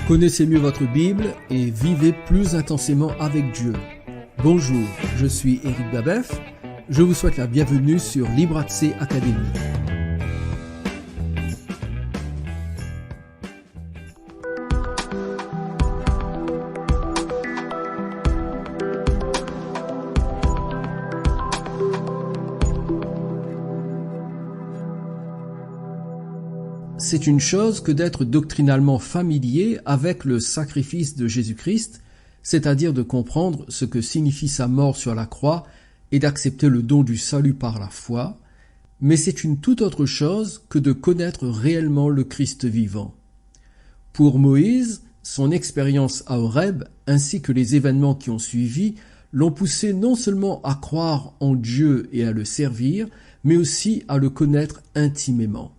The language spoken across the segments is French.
Connaissez mieux votre Bible et vivez plus intensément avec Dieu. Bonjour, je suis Éric Babeuf. Je vous souhaite la bienvenue sur Libratsé Academy. C'est une chose que d'être doctrinalement familier avec le sacrifice de Jésus-Christ, c'est-à-dire de comprendre ce que signifie sa mort sur la croix et d'accepter le don du salut par la foi, mais c'est une toute autre chose que de connaître réellement le Christ vivant. Pour Moïse, son expérience à Horeb ainsi que les événements qui ont suivi l'ont poussé non seulement à croire en Dieu et à le servir, mais aussi à le connaître intimement.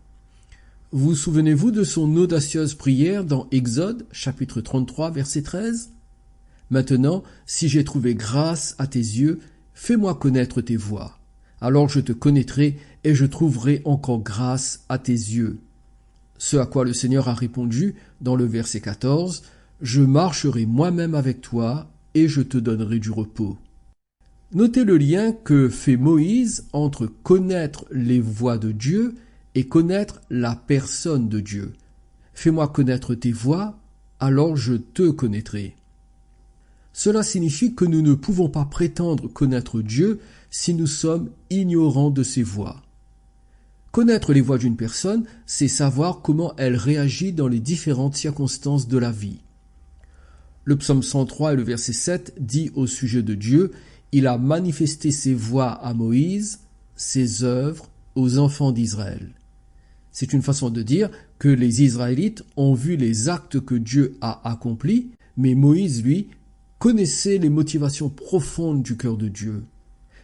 Vous souvenez-vous de son audacieuse prière dans Exode, chapitre 33, verset 13 ? « Maintenant, si j'ai trouvé grâce à tes yeux, fais-moi connaître tes voies. Alors je te connaîtrai et je trouverai encore grâce à tes yeux. » Ce à quoi le Seigneur a répondu dans le verset 14 « Je marcherai moi-même avec toi et je te donnerai du repos. » Notez le lien que fait Moïse entre connaître les voies de Dieu et connaître la personne de Dieu. Fais-moi connaître tes voies, alors je te connaîtrai. Cela signifie que nous ne pouvons pas prétendre connaître Dieu si nous sommes ignorants de ses voies. Connaître les voies d'une personne, c'est savoir comment elle réagit dans les différentes circonstances de la vie. Le psaume 103 et le verset 7 dit au sujet de Dieu « Il a manifesté ses voies à Moïse, ses œuvres aux enfants d'Israël. » C'est une façon de dire que les Israélites ont vu les actes que Dieu a accomplis, mais Moïse, lui, connaissait les motivations profondes du cœur de Dieu,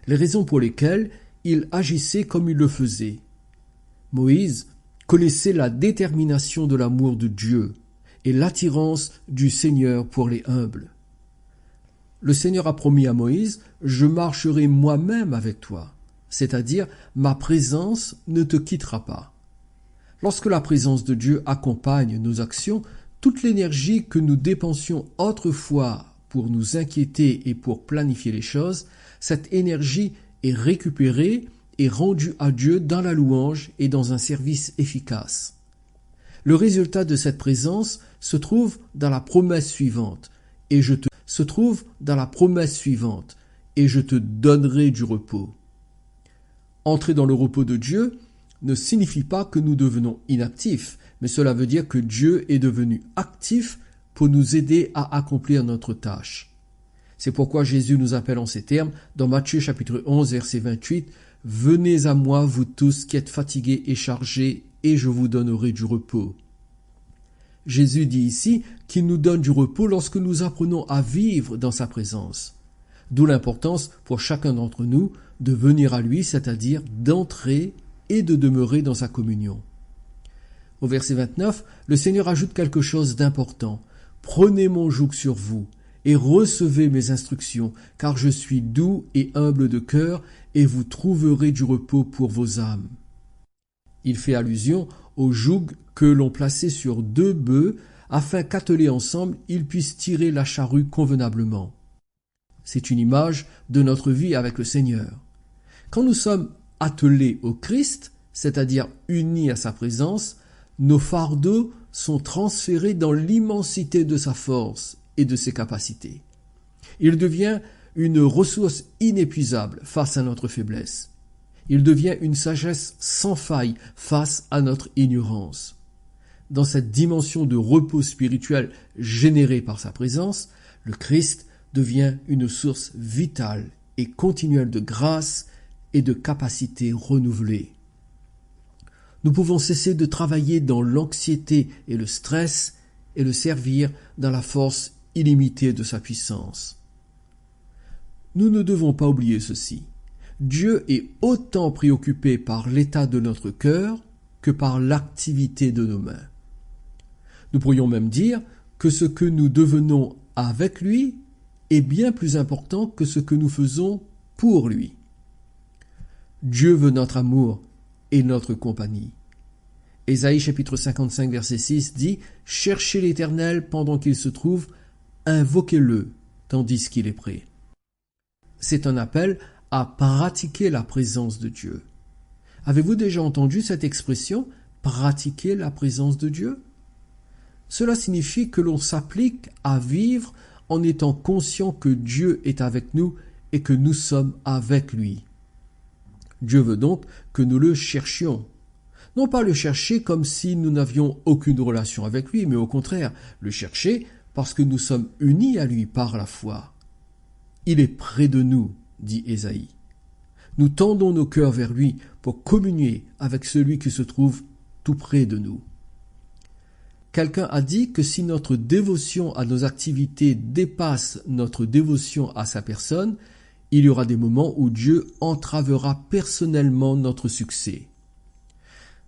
les raisons pour lesquelles il agissait comme il le faisait. Moïse connaissait la détermination de l'amour de Dieu et l'attirance du Seigneur pour les humbles. Le Seigneur a promis à Moïse « Je marcherai moi-même avec toi », c'est-à-dire « Ma présence ne te quittera pas ». Lorsque la présence de Dieu accompagne nos actions, toute l'énergie que nous dépensions autrefois pour nous inquiéter et pour planifier les choses, cette énergie est récupérée et rendue à Dieu dans la louange et dans un service efficace. Le résultat de cette présence se trouve dans la promesse suivante, et je te donnerai du repos. Entrer dans le repos de Dieu ne signifie pas que nous devenons inactifs, mais cela veut dire que Dieu est devenu actif pour nous aider à accomplir notre tâche. C'est pourquoi Jésus nous appelle en ces termes dans Matthieu chapitre 11 verset 28 « Venez à moi vous tous qui êtes fatigués et chargés, et je vous donnerai du repos. » Jésus dit ici qu'il nous donne du repos lorsque nous apprenons à vivre dans sa présence. D'où l'importance pour chacun d'entre nous de venir à lui, c'est-à-dire d'entrer et de demeurer dans sa communion. Au verset 29, le Seigneur ajoute quelque chose d'important. « Prenez mon joug sur vous et recevez mes instructions, car je suis doux et humble de cœur, et vous trouverez du repos pour vos âmes. » Il fait allusion au joug que l'on plaçait sur deux bœufs, afin qu'attelés ensemble, ils puissent tirer la charrue convenablement. C'est une image de notre vie avec le Seigneur. Quand nous sommes attelés au Christ, c'est-à-dire unis à sa présence, nos fardeaux sont transférés dans l'immensité de sa force et de ses capacités. Il devient une ressource inépuisable face à notre faiblesse. Il devient une sagesse sans faille face à notre ignorance. Dans cette dimension de repos spirituel générée par sa présence, le Christ devient une source vitale et continuelle de grâce et de capacités renouvelées. Nous pouvons cesser de travailler dans l'anxiété et le stress et le servir dans la force illimitée de sa puissance. Nous ne devons pas oublier ceci. Dieu est autant préoccupé par l'état de notre cœur que par l'activité de nos mains. Nous pourrions même dire que ce que nous devenons avec lui est bien plus important que ce que nous faisons pour lui. Dieu veut notre amour et notre compagnie. Ésaïe chapitre 55 verset 6 dit « Cherchez l'Éternel pendant qu'il se trouve, invoquez-le tandis qu'il est près. » C'est un appel à pratiquer la présence de Dieu. Avez-vous déjà entendu cette expression « pratiquer la présence de Dieu » ? Cela signifie que l'on s'applique à vivre en étant conscient que Dieu est avec nous et que nous sommes avec lui. Dieu veut donc que nous le cherchions. Non pas le chercher comme si nous n'avions aucune relation avec lui, mais au contraire, le chercher parce que nous sommes unis à lui par la foi. Il est près de nous, dit Ésaïe. Nous tendons nos cœurs vers lui pour communier avec celui qui se trouve tout près de nous. Quelqu'un a dit que si notre dévotion à nos activités dépasse notre dévotion à sa personne, il y aura des moments où Dieu entravera personnellement notre succès.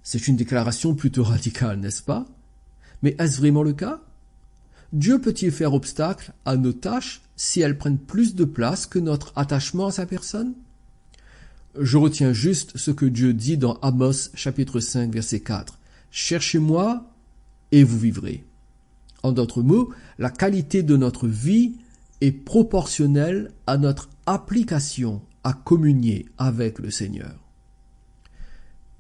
C'est une déclaration plutôt radicale, n'est-ce pas? Mais est-ce vraiment le cas? Dieu peut-il faire obstacle à nos tâches si elles prennent plus de place que notre attachement à sa personne? Je retiens juste ce que Dieu dit dans Amos chapitre 5 verset 4. « Cherchez-moi et vous vivrez. » En d'autres mots, la qualité de notre vie est proportionnelle à notre application à communier avec le Seigneur.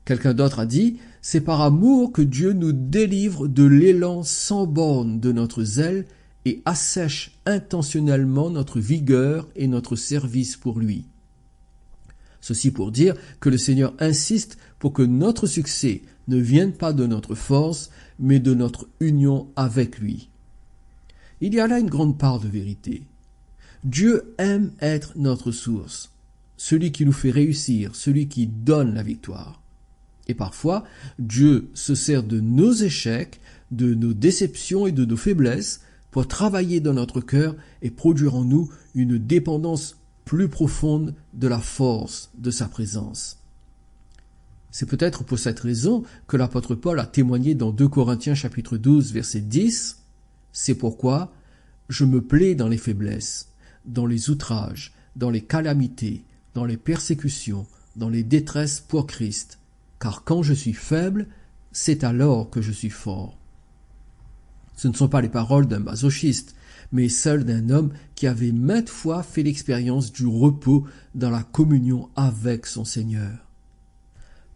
Quelqu'un d'autre a dit « C'est par amour que Dieu nous délivre de l'élan sans borne de notre zèle et assèche intentionnellement notre vigueur et notre service pour lui. » Ceci pour dire que le Seigneur insiste pour que notre succès ne vienne pas de notre force, mais de notre union avec lui. Il y a là une grande part de vérité. Dieu aime être notre source, celui qui nous fait réussir, celui qui donne la victoire. Et parfois, Dieu se sert de nos échecs, de nos déceptions et de nos faiblesses pour travailler dans notre cœur et produire en nous une dépendance plus profonde de la force de sa présence. C'est peut-être pour cette raison que l'apôtre Paul a témoigné dans 2 Corinthiens chapitre 12 verset 10 « C'est pourquoi je me plais dans les faiblesses, dans les outrages, dans les calamités, dans les persécutions, dans les détresses pour Christ. Car quand je suis faible, c'est alors que je suis fort. » Ce ne sont pas les paroles d'un masochiste, mais celles d'un homme qui avait maintes fois fait l'expérience du repos dans la communion avec son Seigneur.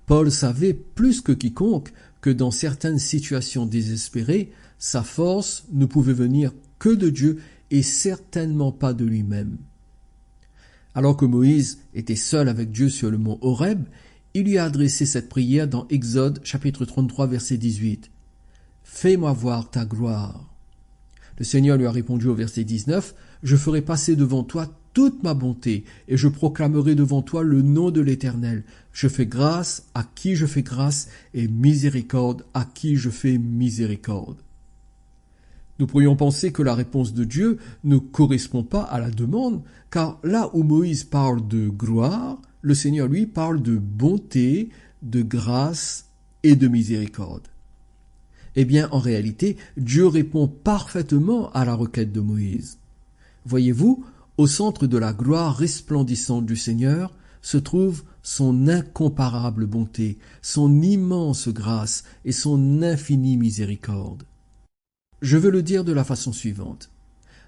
Paul savait plus que quiconque que dans certaines situations désespérées, sa force ne pouvait venir que de Dieu et certainement pas de lui-même. Alors que Moïse était seul avec Dieu sur le mont Horeb, il lui a adressé cette prière dans Exode chapitre 33 verset 18. « Fais-moi voir ta gloire. » Le Seigneur lui a répondu au verset 19 « Je ferai passer devant toi toute ma bonté, et je proclamerai devant toi le nom de l'Éternel. Je fais grâce à qui je fais grâce, et miséricorde à qui je fais miséricorde. » Nous pourrions penser que la réponse de Dieu ne correspond pas à la demande, car là où Moïse parle de gloire, le Seigneur, lui, parle de bonté, de grâce et de miséricorde. Eh bien, en réalité, Dieu répond parfaitement à la requête de Moïse. Voyez-vous, au centre de la gloire resplendissante du Seigneur se trouve son incomparable bonté, son immense grâce et son infinie miséricorde. Je veux le dire de la façon suivante.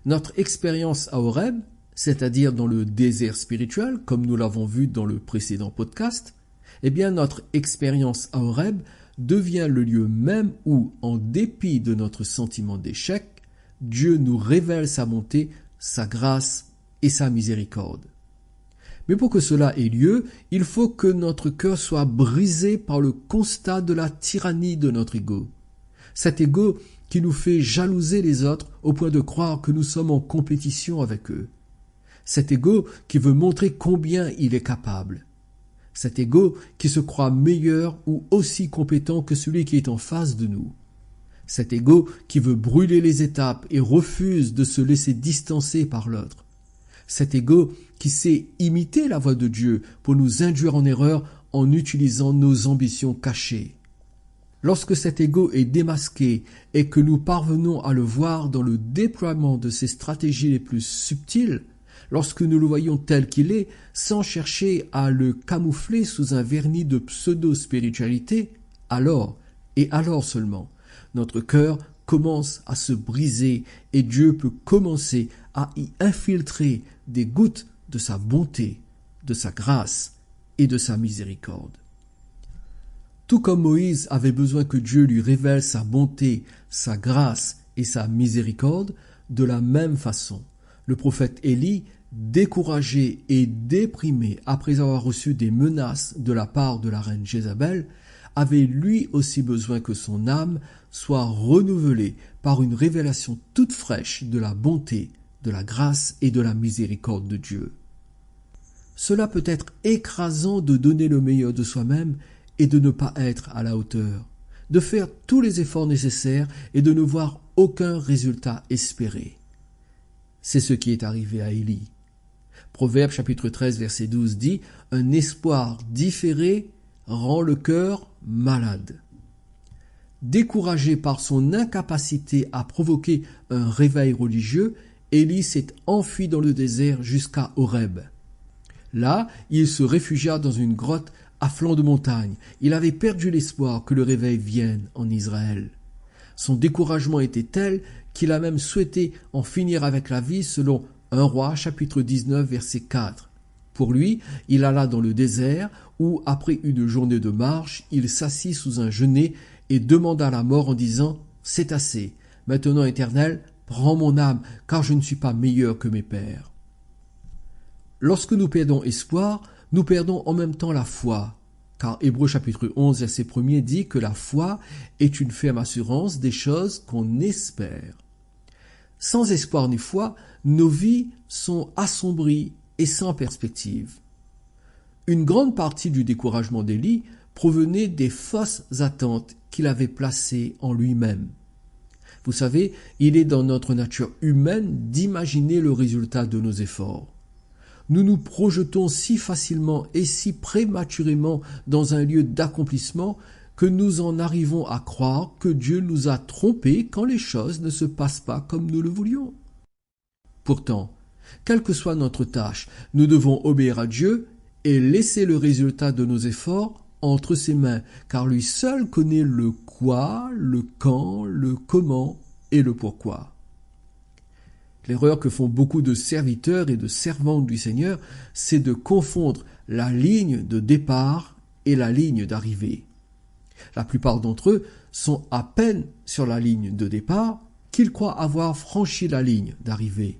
Notre expérience à Horeb, c'est-à-dire dans le désert spirituel, comme nous l'avons vu dans le précédent podcast, eh bien notre expérience à Horeb devient le lieu même où, en dépit de notre sentiment d'échec, Dieu nous révèle sa bonté, sa grâce et sa miséricorde. Mais pour que cela ait lieu, il faut que notre cœur soit brisé par le constat de la tyrannie de notre ego. Cet ego qui nous fait jalouser les autres au point de croire que nous sommes en compétition avec eux. Cet ego qui veut montrer combien il est capable. Cet ego qui se croit meilleur ou aussi compétent que celui qui est en face de nous. Cet ego qui veut brûler les étapes et refuse de se laisser distancer par l'autre. Cet ego qui sait imiter la voix de Dieu pour nous induire en erreur en utilisant nos ambitions cachées. Lorsque cet ego est démasqué et que nous parvenons à le voir dans le déploiement de ses stratégies les plus subtiles, lorsque nous le voyons tel qu'il est, sans chercher à le camoufler sous un vernis de pseudo-spiritualité, alors Et alors seulement, notre cœur commence à se briser et Dieu peut commencer à y infiltrer des gouttes de sa bonté, de sa grâce et de sa miséricorde. Tout comme Moïse avait besoin que Dieu lui révèle sa bonté, sa grâce et sa miséricorde, de la même façon, le prophète Élie, découragé et déprimé après avoir reçu des menaces de la part de la reine Jézabel, avait lui aussi besoin que son âme soit renouvelée par une révélation toute fraîche de la bonté, de la grâce et de la miséricorde de Dieu. Cela peut être écrasant de donner le meilleur de soi-même et de ne pas être à la hauteur, de faire tous les efforts nécessaires et de ne voir aucun résultat espéré. C'est ce qui est arrivé à Élie. Proverbe chapitre 13 verset 12 dit « Un espoir différé rend le cœur malade ». Découragé par son incapacité à provoquer un réveil religieux, Élie s'est enfui dans le désert jusqu'à Horeb. Là, il se réfugia dans une grotte à flanc de montagne. Il avait perdu l'espoir que le réveil vienne en Israël. Son découragement était tel qu'il a même souhaité en finir avec la vie selon 1 Roi chapitre 19 verset 4. Pour lui, il alla dans le désert où, après une journée de marche, il s'assit sous un genêt et demanda la mort en disant « C'est assez, maintenant Éternel, prends mon âme, car je ne suis pas meilleur que mes pères. » Lorsque nous perdons espoir, nous perdons en même temps la foi, car Hébreux chapitre 11 verset 1er dit que la foi est une ferme assurance des choses qu'on espère. Sans espoir ni foi, nos vies sont assombries et sans perspective. Une grande partie du découragement d'Élie provenait des fausses attentes qu'il avait placées en lui-même. Vous savez, il est dans notre nature humaine d'imaginer le résultat de nos efforts. Nous nous projetons si facilement et si prématurément dans un lieu d'accomplissement que nous en arrivons à croire que Dieu nous a trompés quand les choses ne se passent pas comme nous le voulions. Pourtant, quelle que soit notre tâche, nous devons obéir à Dieu et laisser le résultat de nos efforts entre ses mains, car lui seul connaît le quoi, le quand, le comment et le pourquoi. L'erreur que font beaucoup de serviteurs et de servantes du Seigneur, c'est de confondre la ligne de départ et la ligne d'arrivée. La plupart d'entre eux sont à peine sur la ligne de départ qu'ils croient avoir franchi la ligne d'arrivée.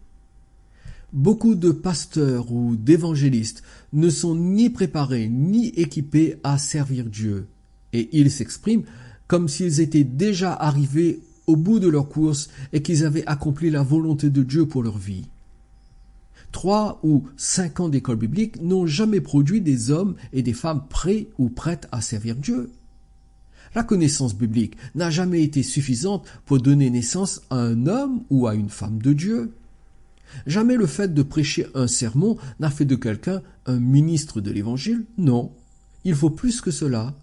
Beaucoup de pasteurs ou d'évangélistes ne sont ni préparés ni équipés à servir Dieu, et ils s'expriment comme s'ils étaient déjà arrivés au bout de leur course et qu'ils avaient accompli la volonté de Dieu pour leur vie. 3 ou 5 ans d'école biblique n'ont jamais produit des hommes et des femmes prêts ou prêtes à servir Dieu. La connaissance biblique n'a jamais été suffisante pour donner naissance à un homme ou à une femme de Dieu. Jamais le fait de prêcher un sermon n'a fait de quelqu'un un ministre de l'Évangile. Non, il faut plus que cela.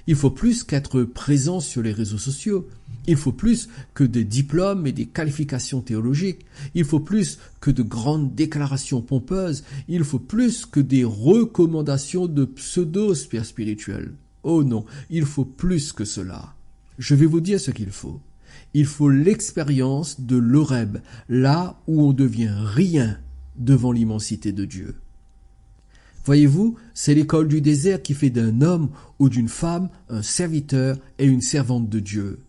Il faut plus qu'être présent sur les réseaux sociaux. Il faut plus que des diplômes et des qualifications théologiques. Il faut plus que de grandes déclarations pompeuses. Il faut plus que des recommandations de pseudo-sphère spirituelle. Oh non, il faut plus que cela. Je vais vous dire ce qu'il faut. Il faut l'expérience de l'Horeb, là où on devient rien devant l'immensité de Dieu. Voyez-vous, c'est l'école du désert qui fait d'un homme ou d'une femme un serviteur et une servante de Dieu.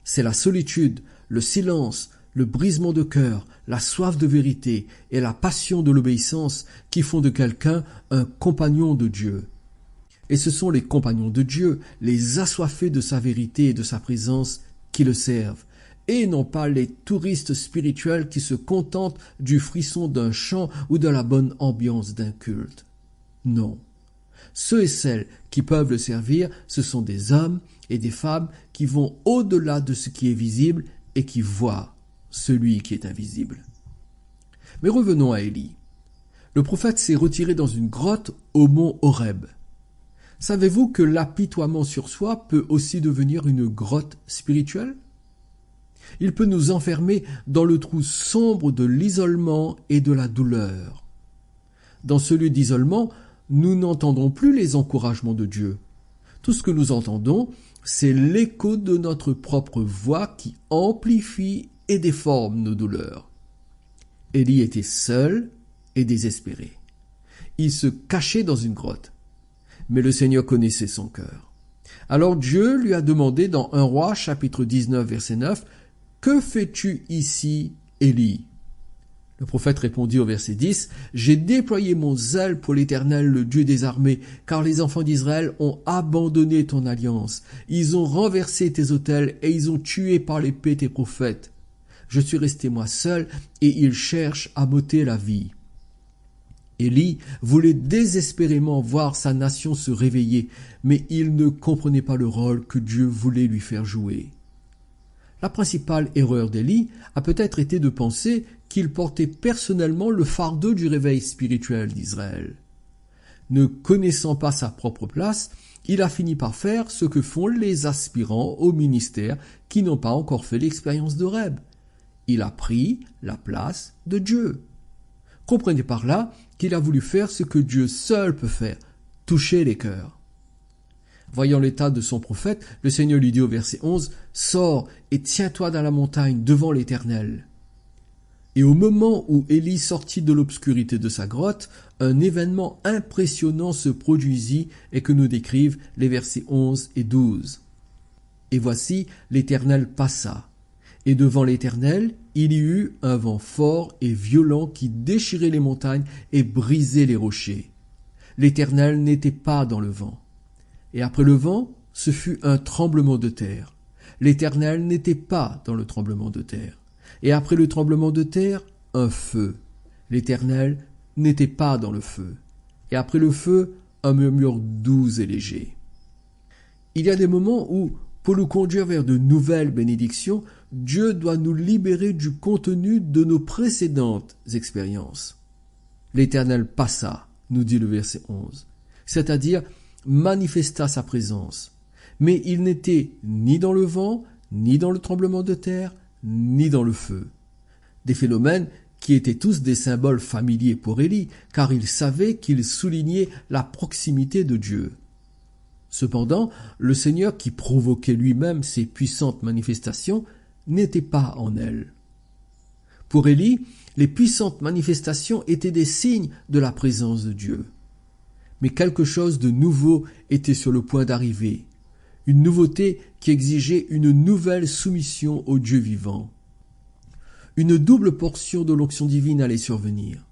C'est la solitude, le silence, le brisement de cœur, la soif de vérité et la passion de l'obéissance qui font de quelqu'un un compagnon de Dieu. Et ce sont les compagnons de Dieu, les assoiffés de sa vérité et de sa présence, qui le servent, et non pas les touristes spirituels qui se contentent du frisson d'un chant ou de la bonne ambiance d'un culte. Non. Ceux et celles qui peuvent le servir, ce sont des hommes et des femmes qui vont au-delà de ce qui est visible et qui voient celui qui est invisible. Mais revenons à Élie. Le prophète s'est retiré dans une grotte au mont Horeb. Savez-vous que l'apitoiement sur soi peut aussi devenir une grotte spirituelle? Il peut nous enfermer dans le trou sombre de l'isolement et de la douleur. Dans ce lieu d'isolement, nous n'entendrons plus les encouragements de Dieu. Tout ce que nous entendons, c'est l'écho de notre propre voix qui amplifie et déforme nos douleurs. Élie était seul et désespéré. Il se cachait dans une grotte. Mais le Seigneur connaissait son cœur. Alors Dieu lui a demandé dans 1 Roi chapitre 19 verset 9, « Que fais-tu ici, Élie ?» Le prophète répondit au verset 10, « J'ai déployé mon zèle pour l'Éternel, le Dieu des armées, car les enfants d'Israël ont abandonné ton alliance. Ils ont renversé tes autels et ils ont tué par l'épée tes prophètes. Je suis resté moi seul et ils cherchent à m'ôter la vie. » Élie voulait désespérément voir sa nation se réveiller, mais il ne comprenait pas le rôle que Dieu voulait lui faire jouer. La principale erreur d'Élie a peut-être été de penser qu'il portait personnellement le fardeau du réveil spirituel d'Israël. Ne connaissant pas sa propre place, il a fini par faire ce que font les aspirants au ministère qui n'ont pas encore fait l'expérience d'Horeb. Il a pris la place de Dieu. Comprenez par là qu'il a voulu faire ce que Dieu seul peut faire, toucher les cœurs. Voyant l'état de son prophète, le Seigneur lui dit au verset 11, « Sors et tiens-toi dans la montagne devant l'Éternel. » Et au moment où Élie sortit de l'obscurité de sa grotte, un événement impressionnant se produisit et que nous décrivent les versets 11 et 12. « Et voici, l'Éternel passa. Et devant l'Éternel, il y eut un vent fort et violent qui déchirait les montagnes et brisait les rochers. L'Éternel n'était pas dans le vent. Et après le vent, ce fut un tremblement de terre. L'Éternel n'était pas dans le tremblement de terre. Et après le tremblement de terre, un feu. L'Éternel n'était pas dans le feu. Et après le feu, un murmure doux et léger. Il y a des moments où, pour nous conduire vers de nouvelles bénédictions, Dieu doit nous libérer du contenu de nos précédentes expériences. L'Éternel passa, nous dit le verset 11, c'est-à-dire manifesta sa présence. Mais il n'était ni dans le vent, ni dans le tremblement de terre, ni dans le feu. Des phénomènes qui étaient tous des symboles familiers pour Élie, car il savait qu'ils soulignaient la proximité de Dieu. Cependant, le Seigneur qui provoquait lui-même ces puissantes manifestations n'était pas en elles. Pour Élie, les puissantes manifestations étaient des signes de la présence de Dieu. Mais quelque chose de nouveau était sur le point d'arriver, une nouveauté qui exigeait une nouvelle soumission au Dieu vivant. Une double portion de l'onction divine allait survenir.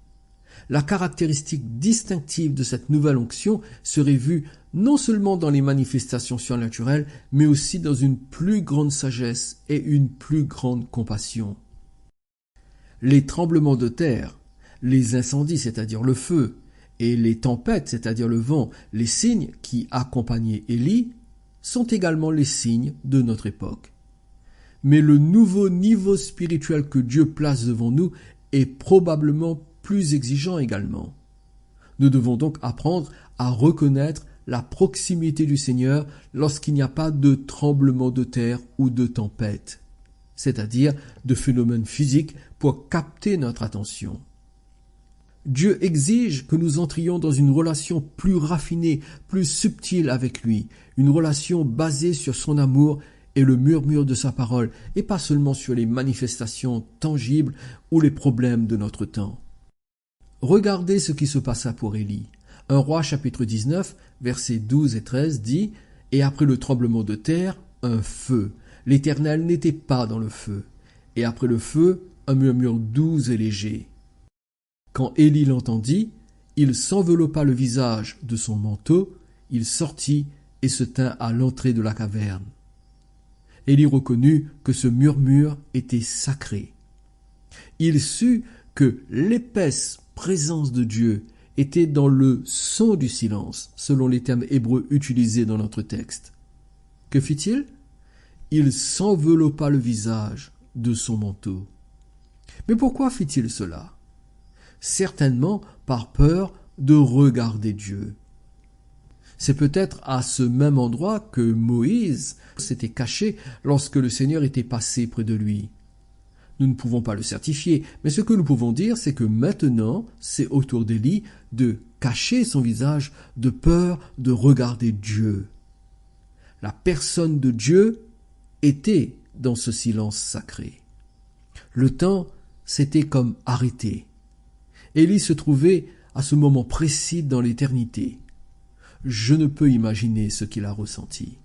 La caractéristique distinctive de cette nouvelle onction serait vue non seulement dans les manifestations surnaturelles, mais aussi dans une plus grande sagesse et une plus grande compassion. Les tremblements de terre, les incendies, c'est-à-dire le feu, et les tempêtes, c'est-à-dire le vent, les signes qui accompagnaient Élie, sont également les signes de notre époque. Mais le nouveau niveau spirituel que Dieu place devant nous est probablement plus exigeant également. Nous devons donc apprendre à reconnaître la proximité du Seigneur lorsqu'il n'y a pas de tremblement de terre ou de tempête, c'est-à-dire de phénomènes physiques pour capter notre attention. Dieu exige que nous entrions dans une relation plus raffinée, plus subtile avec lui, une relation basée sur son amour et le murmure de sa parole, et pas seulement sur les manifestations tangibles ou les problèmes de notre temps. Regardez ce qui se passa pour Élie. 1 Roi chapitre 19, versets 12 et 13 dit « Et après le tremblement de terre, un feu. L'Éternel n'était pas dans le feu. Et après le feu, un murmure doux et léger. » Quand Élie l'entendit, il s'enveloppa le visage de son manteau, il sortit et se tint à l'entrée de la caverne. Élie reconnut que ce murmure était sacré. Il sut que l'épaisse présence de Dieu était dans le son du silence, selon les termes hébreux utilisés dans notre texte. Que fit-il? Il s'enveloppa le visage de son manteau. Mais pourquoi fit-il cela? Certainement par peur de regarder Dieu. C'est peut-être à ce même endroit que Moïse s'était caché lorsque le Seigneur était passé près de lui. Nous ne pouvons pas le certifier, mais ce que nous pouvons dire, c'est que maintenant, c'est au tour d'Élie de cacher son visage de peur de regarder Dieu. La personne de Dieu était dans ce silence sacré. Le temps s'était comme arrêté. Élie se trouvait à ce moment précis dans l'éternité. Je ne peux imaginer ce qu'il a ressenti.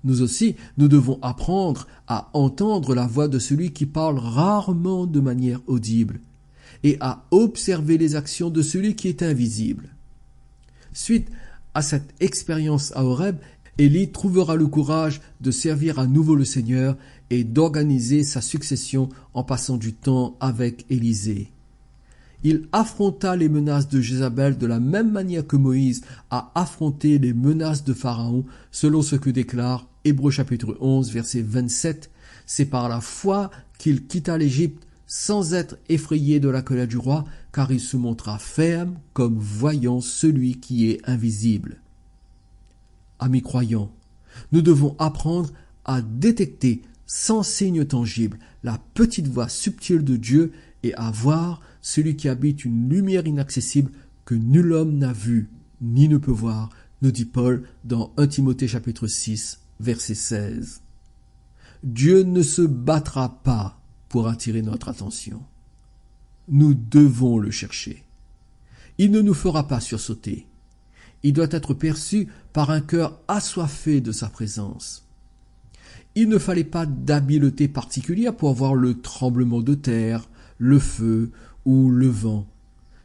Nous aussi, nous devons apprendre à entendre la voix de celui qui parle rarement de manière audible et à observer les actions de celui qui est invisible. Suite à cette expérience à Horeb, Élie trouvera le courage de servir à nouveau le Seigneur et d'organiser sa succession en passant du temps avec Élisée. Il affronta les menaces de Jézabel de la même manière que Moïse a affronté les menaces de Pharaon, selon ce que déclare Hébreux chapitre 11, verset 27. C'est par la foi qu'il quitta l'Égypte sans être effrayé de la colère du roi, car il se montra ferme comme voyant celui qui est invisible. Amis croyants, nous devons apprendre à détecter sans signe tangible la petite voix subtile de Dieu et à voir celui qui habite une lumière inaccessible que nul homme n'a vue ni ne peut voir, nous dit Paul dans 1 Timothée chapitre 6, verset 16. Dieu ne se battra pas pour attirer notre attention. Nous devons le chercher. Il ne nous fera pas sursauter. Il doit être perçu par un cœur assoiffé de sa présence. Il ne fallait pas d'habileté particulière pour voir le tremblement de terre, le feu ou le vent,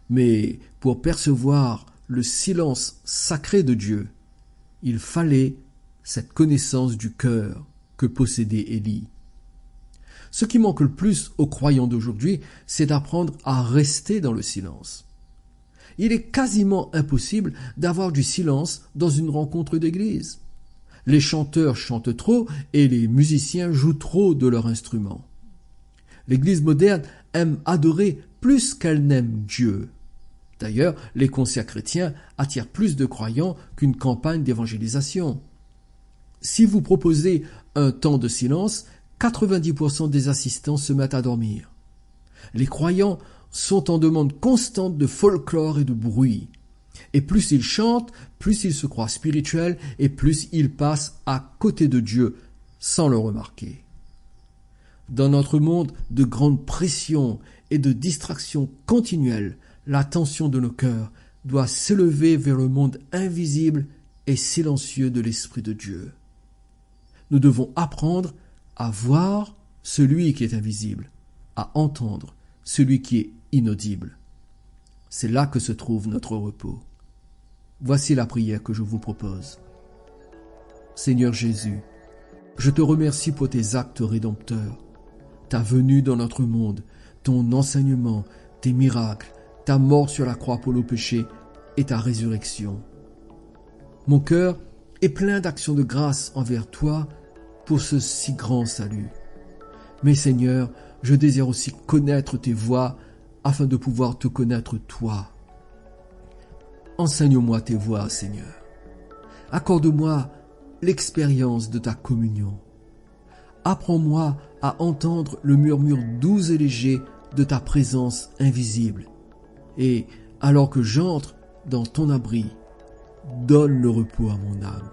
mais pour percevoir le silence sacré de Dieu, il fallait cette connaissance du cœur que possédait Élie. Ce qui manque le plus aux croyants d'aujourd'hui, c'est d'apprendre à rester dans le silence. Il est quasiment impossible d'avoir du silence dans une rencontre d'église. Les chanteurs chantent trop et les musiciens jouent trop de leur instrument. L'église moderne aime adorer plus qu'elle n'aime Dieu. D'ailleurs, les concerts chrétiens attirent plus de croyants qu'une campagne d'évangélisation. Si vous proposez un temps de silence, 90% des assistants se mettent à dormir. Les croyants sont en demande constante de folklore et de bruit. Et plus ils chantent, plus ils se croient spirituels et plus ils passent à côté de Dieu sans le remarquer. Dans notre monde de grande pression et de distraction continuelle, l'attention de nos cœurs doit s'élever vers le monde invisible et silencieux de l'Esprit de Dieu. Nous devons apprendre à voir celui qui est invisible, à entendre celui qui est inaudible. C'est là que se trouve notre repos. Voici la prière que je vous propose. Seigneur Jésus, je te remercie pour tes actes rédempteurs, ta venue dans notre monde, ton enseignement, tes miracles, ta mort sur la croix pour nos péchés et ta résurrection. Mon cœur est plein d'actions de grâce envers toi pour ce si grand salut. Mais Seigneur, je désire aussi connaître tes voies afin de pouvoir te connaître toi. Enseigne-moi tes voies, Seigneur. Accorde-moi l'expérience de ta communion. Apprends-moi à entendre le murmure doux et léger de ta présence invisible. Et, alors que j'entre dans ton abri, donne le repos à mon âme.